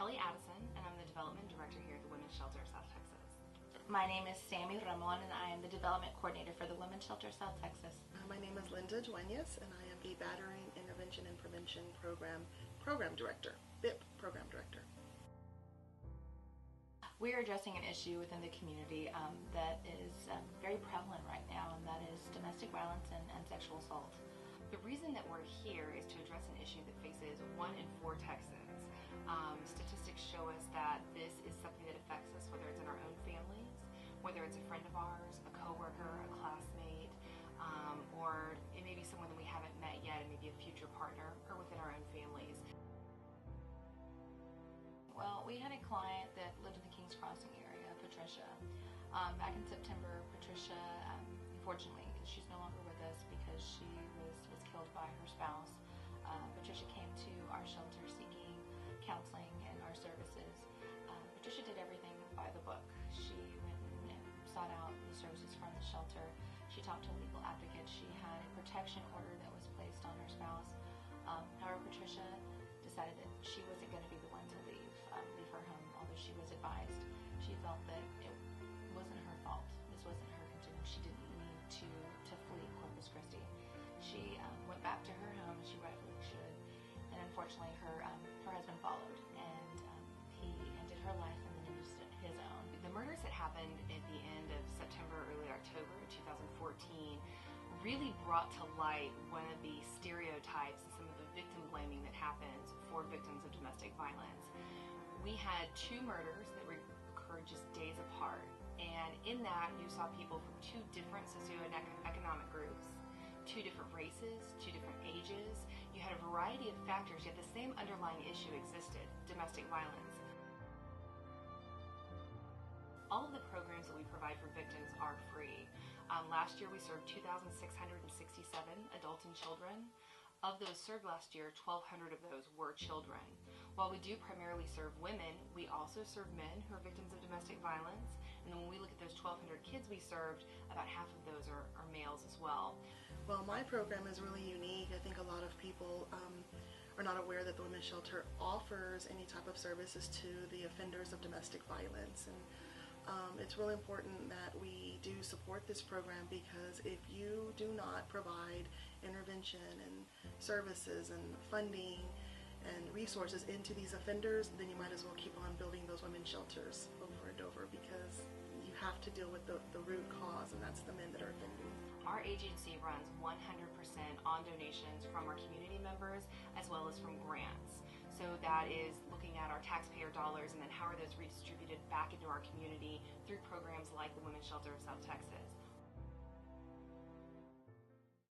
Kelly Addison, and I'm the Development Director here at the Women's Shelter of South Texas. My name is Sammy Ramon, and I am the Development Coordinator for the Women's Shelter of South Texas. My name is Linda Duenas, and I am the Battering Intervention and Prevention Program Director, BIP Program Director. We are addressing an issue within the community that is very prevalent right now, and that is domestic violence and sexual assault. The reason that we're here is to address an issue that faces 1 in 4 Texans. Statistics show us that this is something that affects us, whether it's in our own families, whether it's a friend of ours, a coworker, a classmate, or it may be someone that we haven't met yet, and maybe a future partner, or within our own families. Well, we had a client that lived in the Kings Crossing area, Patricia. Back in September, Patricia, unfortunately, she's no longer with us because she was killed by her spouse. Patricia came to our shelter seeking counseling and our services. Patricia did everything by the book. She went and sought out the services from the shelter. She talked to a legal advocate. She had a protection order that was placed on her spouse. However, Patricia decided that she wasn't going to be the one to leave her home, although she was advised. She felt that it wasn't her fault. This wasn't her concern. She didn't need to flee Corpus Christi. She went back to her home, as she rightfully should, and unfortunately her husband followed, and he ended her life and then ended his own. The murders that happened at the end of September, early October 2014 really brought to light one of the stereotypes and some of the victim blaming that happens for victims of domestic violence. We had 2 murders that occurred just days apart, and in that you saw people from 2 different socioeconomic groups, 2 different races, 2 different ages. You had a variety of factors, yet the same underlying issue existed: domestic violence. All of the programs that we provide for victims are free. Last year we served 2,667 adults and children. Of those served last year, 1,200 of those were children. While we do primarily serve women, we also serve men who are victims of domestic violence. And then when we look at those 1,200 kids we served, about half of those are males as well. Well, my program is really unique. I think a lot of people are not aware that the Women's Shelter offers any type of services to the offenders of domestic violence. And it's really important that we do support this program, because if you do not provide intervention and services and funding and resources into these offenders, then you might as well keep on building those women's shelters over and over, because you have to deal with the root cause, and that's the men that are offending. Our agency runs 100% on donations from our community members as well as from grants. So that is looking at our taxpayer dollars and then how are those redistributed back into our community through programs like the Women's Shelter of South Texas.